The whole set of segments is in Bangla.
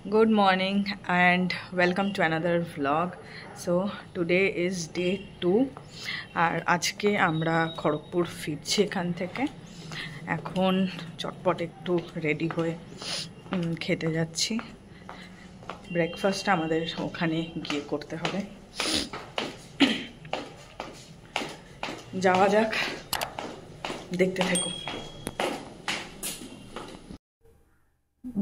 Good morning and welcome to another vlog. So today is day 2 আর আজকে আমরা খড়গপুর ফিরছি এখান থেকে। এখন চটপট একটু রেডি হয়ে খেতে যাচ্ছি। ব্রেকফাস্ট আমাদের ওখানে গিয়ে করতে হবে। যাওয়া যাক, দেখতে থাকো।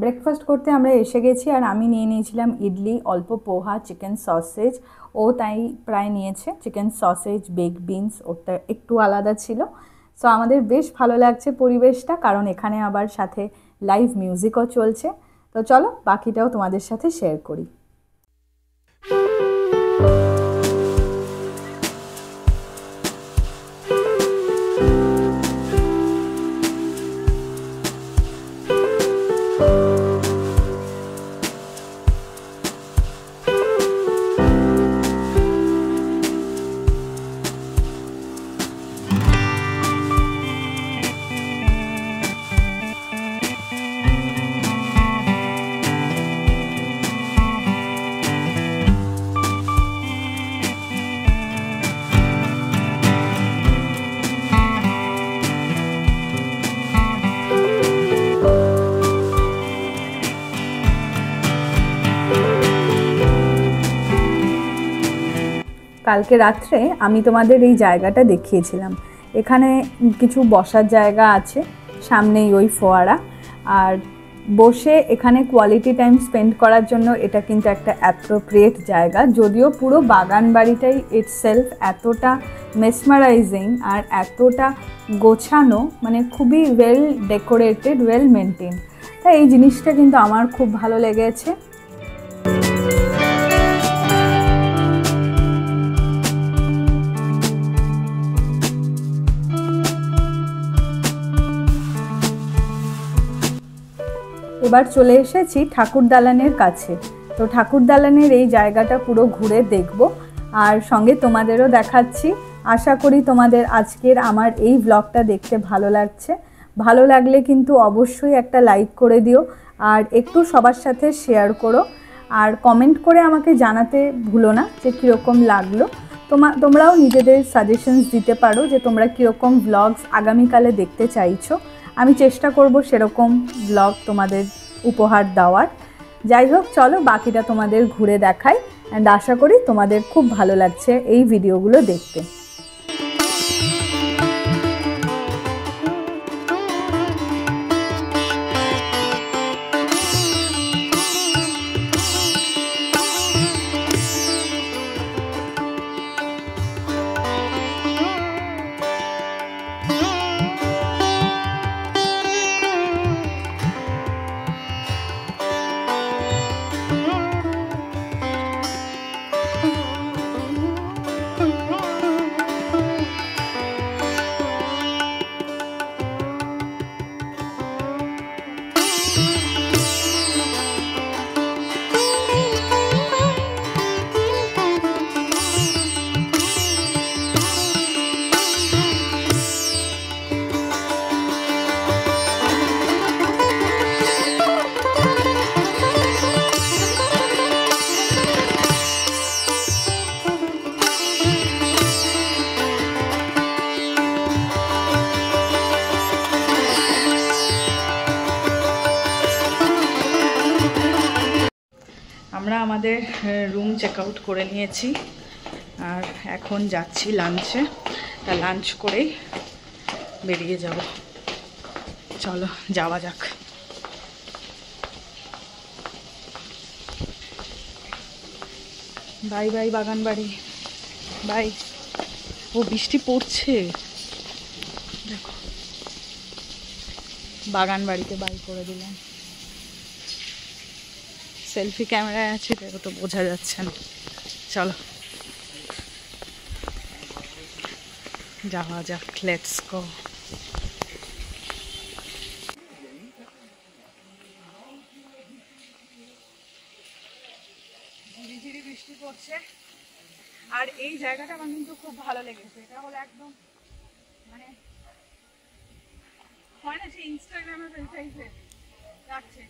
ব্রেকফাস্ট করতে আমরা এসে গেছি আর আমি নিয়ে নিয়েছিলাম ইডলি, অল্প পোহা, চিকেন সসেজ। ও তাই প্রায় নিয়েছে চিকেন সসেজ, বেকড বিনস, ওটা একটু আলাদা ছিল। সো আমাদের বেশ ভালো লাগছে পরিবেশটা, কারণ এখানে আবার সাথে লাইভ মিউজিকও চলছে। তো চলো বাকিটাও তোমাদের সাথে শেয়ার করি। কালকে রাত্রে আমি তোমাদের এই জায়গাটা দেখিয়েছিলাম। এখানে কিছু বসার জায়গা আছে, সামনেই ওই ফোয়ারা, আর বসে এখানে কোয়ালিটি টাইম স্পেন্ড করার জন্য এটা কিন্তু একটা অ্যাপ্রোপ্রিয়েট জায়গা। যদিও পুরো বাগান বাড়িটাই ইটসেলফ এতটা মেসমারাইজিং আর এতটা গোছানো, মানে খুবই ওয়েল ডেকোরেটেড, ওয়েল মেনটেন। তাই এই জিনিসটা কিন্তু আমার খুব ভালো লেগেছে। এবার চলে এসেছি ঠাকুর দালানের কাছে। তো ঠাকুর দালানের এই জায়গাটা পুরো ঘুরে দেখব আর সঙ্গে তোমাদেরও দেখাচ্ছি। আশা করি তোমাদের আজকের আমার এই ব্লগটা দেখতে ভালো লাগছে। ভালো লাগলে কিন্তু অবশ্যই একটা লাইক করে দিও আর একটু সবার সাথে শেয়ার করো, আর কমেন্ট করে আমাকে জানাতে ভুলো না যে কীরকম লাগলো। তোমরাও নিজেদের সাজেশনস দিতে পারো যে তোমরা কীরকম ব্লগস আগামীকালে দেখতে চাইছো। আমি চেষ্টা করব সেরকম ব্লগ তোমাদের উপহার দেওয়ার। যাই হোক, চলো বাকিটা তোমাদের ঘুরে দেখাই, অ্যান্ড আশা করি তোমাদের খুব ভালো লাগছে এই ভিডিওগুলো দেখতে। আমরা আমাদের রুম চেক আউট করে নিয়েছি আর এখন যাচ্ছি লাঞ্চে। তা লাঞ্চ করেই বেরিয়ে যাব। চলো যাওয়া যাক। বাই বাই বাগান বাড়ি, বাই। ও বৃষ্টি পড়ছে, দেখো। বাগান বাড়িতে বাই করে দিলাম। সেলফি ক্যামেরায় আছে, দেখো তো বোঝা যাচ্ছে না। চলো যাওয়া যাক, লেটস গো। ঝিরিঝিরি বৃষ্টি পড়ছে আর এই জায়গাটা আমার কিন্তু খুব ভালো লেগেছে। এটা হলো একদম মানে হয় না যে ইনস্টাগ্রামে ফেলতে রাখছে,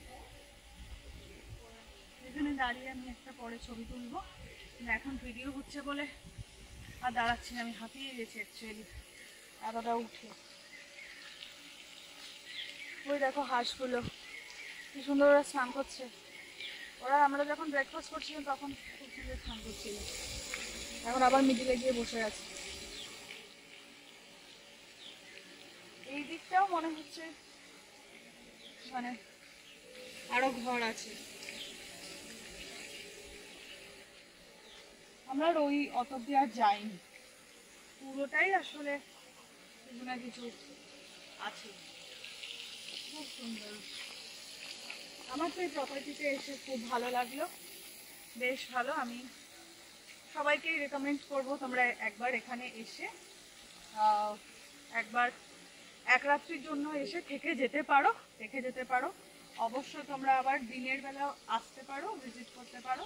দাঁড়িয়ে আমি একটা পরে ছবি তুলবো, এখন ভিডিও হচ্ছে বলে আর দাঁড়াচ্ছি না, আমি হাঁপিয়ে গেছি অ্যাকচুয়ালি এতটা উঠে। ওই দেখো হাঁসগুলো কি সুন্দর ওরা স্নান করছে। ওরা আমরা যখন ব্রেকফাস্ট করছিলাম তখন খুব সুন্দর স্নান করছিল, এখন আবার মিডিলে গিয়ে বসে আছে। এই দিকটাও মনে হচ্ছে মানে আরো ঘর আছে। আমরা ওই অত অব্দি আর যাইনি, পুরোটাই আসলে কিছু না কিছু আছে, খুব সুন্দর। আমার তো এই প্রপার্টিতে এসে খুব ভালো লাগলো, বেশ ভালো। আমি সবাইকেই রেকমেন্ড করবো তোমরা একবার এখানে এসে একবার এক রাত্রির জন্য এসে থেকে যেতে পারো। অবশ্যই তোমরা আবার দিনের বেলা আসতে পারো, ভিজিট করতে পারো,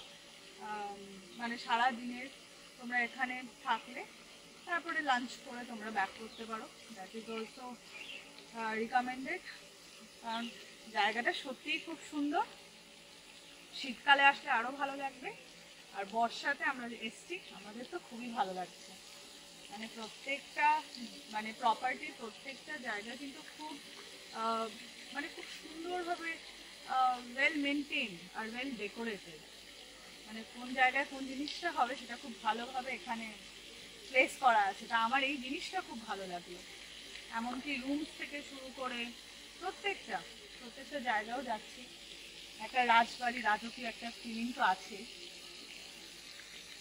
মানে সারা দিনের তোমরা এখানে থাকলে তারপরে লাঞ্চ করে তোমরা ব্যাক করতে পারো। দ্যাট ইজ অলসো রিকমেন্ডেড, কারণ জায়গাটা সত্যিই খুব সুন্দর। শীতকালে আসলে আরও ভালো লাগবে, আর বর্ষাতে আমরা এসছি আমাদের তো খুবই ভালো লাগছে। মানে প্রত্যেকটা মানে প্রপার্টির প্রত্যেকটা জায়গা কিন্তু খুব মানে খুব সুন্দরভাবে well maintain are well decorated. মানে কোন জায়গায় কোন জিনিসটা হবে সেটা খুব ভালোভাবে এখানে প্লেস করা আছে। তা আমার এই জিনিসটা খুব ভালো লাগলো। এমনকি রুমস থেকে শুরু করে প্রত্যেকটা জায়গাও যাচ্ছি, একটা রাজবাড়ি রাজকীয় একটা ফিলিং তো আছে।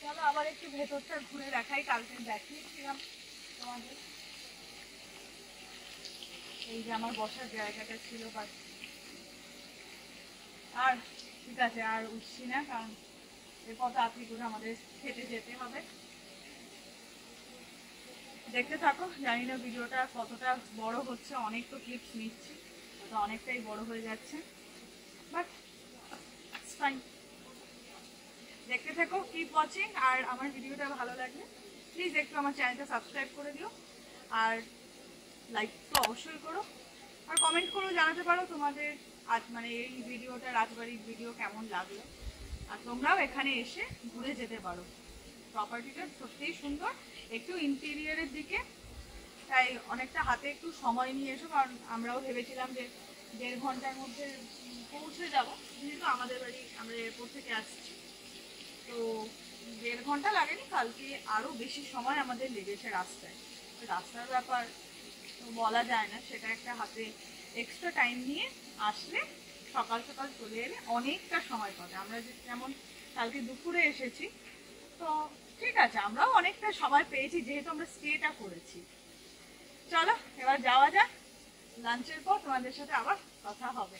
চলো আবার একটু ভেতরটা ঘুরে দেখাই। কালকে দেখিয়েছিলাম তোমাদের, এই যে আমার বসার জায়গাটা ছিল, বাট আর ঠিক আছে আর উঠছি না, কারণ এরপর তাড়াতাড়ি করে আমাদের খেতে যেতে হবে। দেখতে থাকো, জানি না ভিডিওটা কতটা বড় হচ্ছে, অনেক তো ক্লিপস নিচ্ছি, তো অনেকটাই বড় হয়ে যাচ্ছে, বাট ইটস ফাইন। দেখতে থাকো, কিপ ওয়াচিং। আর আমার ভিডিওটা ভালো লাগলে প্লিজ একটু আমার চ্যানেলটা সাবস্ক্রাইব করে দিও, আর লাইক তো অবশ্যই করো, আর কমেন্ট করেও জানাতে পারো তোমাদের আজ মানে এই ভিডিওটা রাজবাড়ির ভিডিও কেমন লাগলো। আর তোমরাও এখানে এসে ঘুরে যেতে পারো। প্রপার্টিটা সত্যিই সুন্দর, একটু ইন্টেরিয়ারের দিকে, তাই অনেকটা হাতে একটু সময় নিয়ে এসো, কারণ আমরাও ভেবেছিলাম যে 1.5 ঘন্টার মধ্যে পৌঁছে যাব, যেহেতু আমাদের বাড়ি আমরা এয়ারপোর্ট থেকে আসছি, তো 1.5 ঘন্টা লাগেনি, কালকে আরও বেশি সময় আমাদের লেগেছে রাস্তায়। রাস্তার ব্যাপার তো বলা যায় না, সেটা একটা হাতে এক্সট্রা টাইম নিয়ে আসলে সকাল সকাল চলে এলে অনেকটা সময় পাবে। আমরা যেমন কালকে দুপুরে এসেছি, তো ঠিক আছে আমরাও অনেকটা সময় পেয়েছি যেহেতু আমরা স্টেটা করেছি। চলো এবার যাওয়া যাক, লাঞ্চের পর তোমাদের সাথে আবার কথা হবে।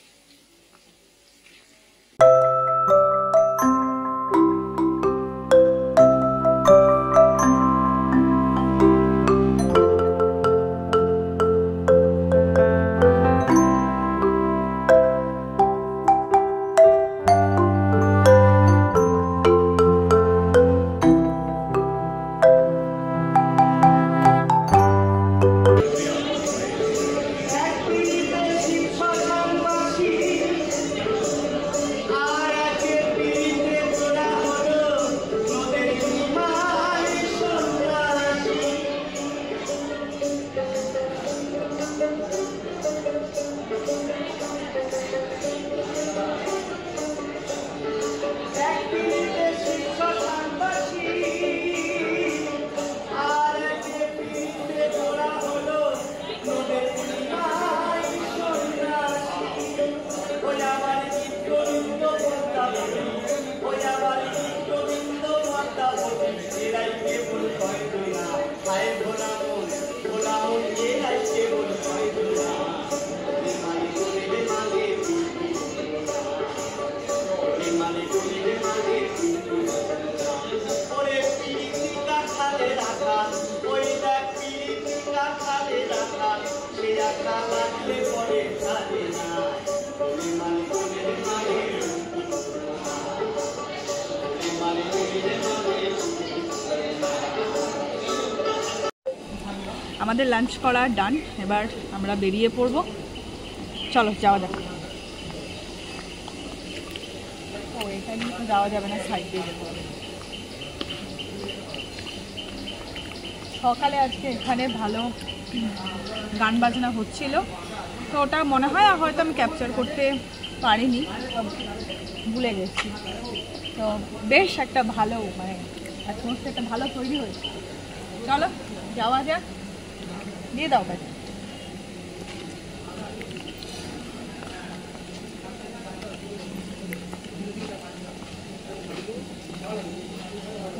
আমাদের লাঞ্চ করা ডান, এবার আমরা বেরিয়ে পড়ব। চলো যাওয়া যাক। এটা নিয়ে তো যাওয়া যাবে না, সাইড দিয়ে যেতে হবে। সকালে আজকে এখানে ভালো গান বাজনা হচ্ছিল, তো ওটা মনে হয় হয়তো আমি ক্যাপচার করতে পারিনি, ভুলে গেছি। তো বেশ একটা ভালো মানে অ্যাটমসফিয়ারটা ভালো তৈরি হয়েছে। চলো যাওয়া যাক, দিয়ে দাও ভাই।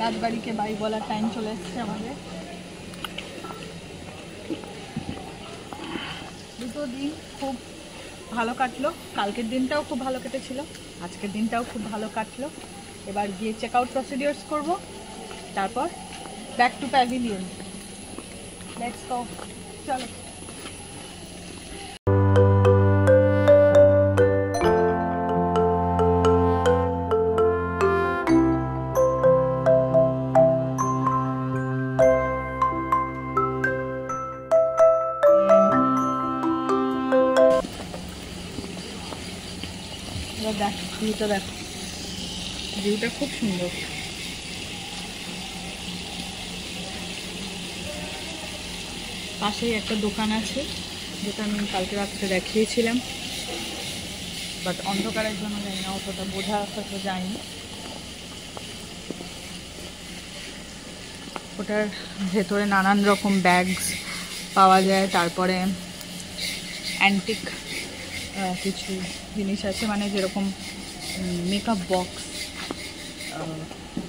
রাজবাড়িকে বাড়ি বলার টাইম চলে এসছে আমাদের। দুটো দিন খুব ভালো কাটলো, কালকের দিনটাও খুব ভালো কেটেছিল, আজকের দিনটাও খুব ভালো কাটলো। এবার গিয়ে চেক আউট প্রসিডিওর্স করবো, তারপর back to pavilion. Let's go, চলো। দেখ ভিউটা, দেখ ভিউটা খুব সুন্দর। পাশেই একটা দোকান আছে যেটা আমি কালকে রাত্রে দেখিয়েছিলাম, বাট অন্ধকারের জন্য জানি না অতটা বোঝা হয়তো যায়নি। ওটার ভেতরে নানান রকম ব্যাগস পাওয়া যায়, তারপরে অ্যান্টিক কিছু জিনিস আছে, মানে যেরকম মেকআপ বক্স,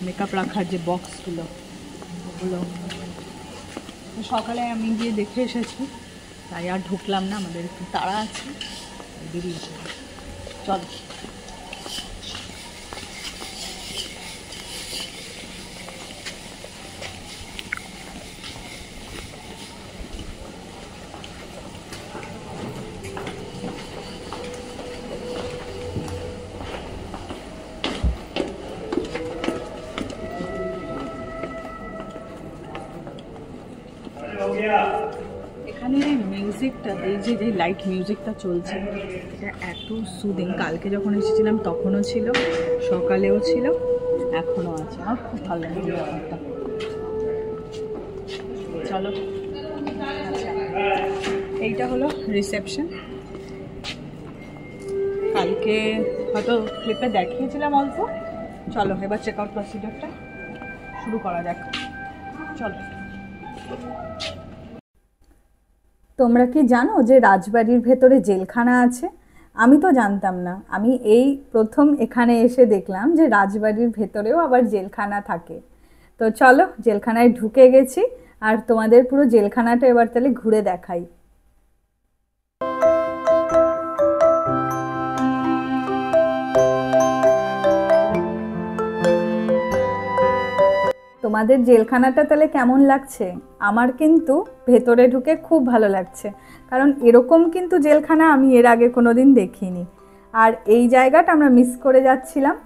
মেকআপ রাখার যে বক্সগুলো, ওগুলো সকালে আমি গিয়ে দেখে এসেছি, তাই আর ঢুকলাম না, আমাদের একটু তাড়া আছে, বেরিয়েছে। চল এখানে মিউজিকটা, এই যে লাইট মিউজিকটা চলছে, এটা এত সুদিং। কালকে যখন এসেছিলাম তখনও ছিল, সকালেও ছিল, এখনও আছে। আমার খুব ভালো লাগে ব্যাপারটা। চলো, আচ্ছা এইটা হলো রিসেপশন। কালকে হয়তো ক্লিপে দেখিয়েছিলাম অল্প। চলো এবার চেক আউট প্রসিডিওরটা শুরু করা যাক, চলো। তোমরা কি জানো যে রাজবাড়ির ভেতরে জেলখানা আছে? আমি তো জানতাম না। আমি এই প্রথম এখানে এসে দেখলাম যে রাজবাড়ির ভেতরেও আবার জেলখানা থাকে। তো চলো জেলখানায় ঢুকে গেছি, আর তোমাদের পুরো জেলখানাটা এবার তাহলে ঘুরে দেখাই। তোমাদের জেলখানাটা তাহলে কেমন লাগছে? আমার কিন্তু ভেতরে ঢুকে খুব ভালো লাগছে, কারণ এরকম কিন্তু জেলখানা আমি এর আগে কোনোদিন দেখিনি। আর এই জায়গাটা আমরা মিস করে যাচ্ছিলাম।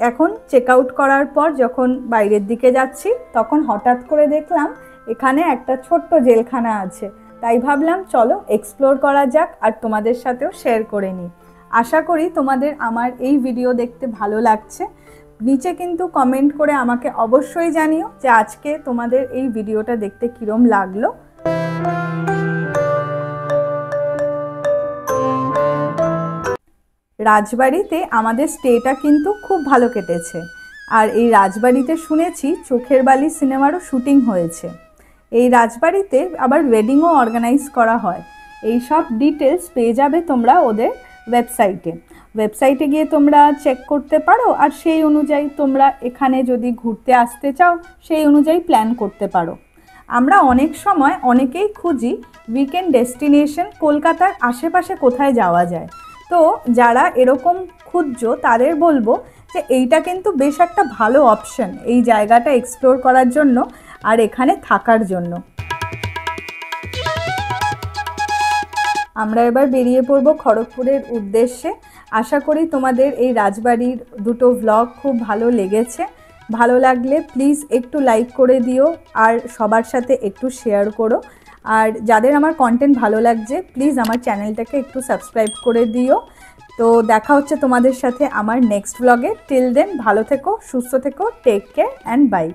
এখন চেক আউট করার পর যখন বাইরের দিকে যাচ্ছি, তখন হঠাৎ করে দেখলাম এখানে একটা ছোট্ট জেলখানা আছে। তাই ভাবলাম চলো এক্সপ্লোর করা যাক, আর তোমাদের সাথেও শেয়ার করে নিই। আশা করি তোমাদের আমার এই ভিডিও দেখতে ভালো লাগছে। নিচে কিন্তু কমেন্ট করে আমাকে অবশ্যই জানিও যে আজকে তোমাদের এই ভিডিওটা দেখতে কিরম লাগলো। রাজবাড়িতে আমাদের স্টেটা কিন্তু খুব ভালো কেটেছে। আর এই রাজবাড়িতে শুনেছি চোখের বালি সিনেমারও শুটিং হয়েছে। এই রাজবাড়িতে আবার ওয়েডিংও অর্গানাইজ করা হয়। এই সব ডিটেলস পেয়ে যাবে তোমরা ওদের ওয়েবসাইটে গিয়ে তোমরা চেক করতে পারো, আর সেই অনুযায়ী তোমরা এখানে যদি ঘুরতে আসতে চাও সেই অনুযায়ী প্ল্যান করতে পারো। আমরা অনেক সময় অনেকেই খুঁজি উইকেন্ড ডেস্টিনেশন কলকাতার আশেপাশে কোথায় যাওয়া যায়। তো যারা এরকম খুঁজছো তাদের বলবো যে এইটা কিন্তু বেশ একটা ভালো অপশন এই জায়গাটা এক্সপ্লোর করার জন্য আর এখানে থাকার জন্য। আমরা এবার বেরিয়ে পড়ব খড়গপুরের উদ্দেশ্যে। আশা করি তোমাদের এই রাজবাড়ির দুটো ভ্লগ খুব ভালো লেগেছে। ভালো লাগলে প্লিজ একটু লাইক করে দিও, আর সবার সাথে একটু শেয়ার করো। আর যাদের আমার কন্টেন্ট ভালো লাগছে প্লিজ আমার চ্যানেলটাকে একটু সাবস্ক্রাইব করে দিও। তো দেখা হচ্ছে তোমাদের সাথে আমার নেক্সট ব্লগে। টিল দেন ভালো থেকো, সুস্থ থেকো, টেক কেয়ার অ্যান্ড বাই।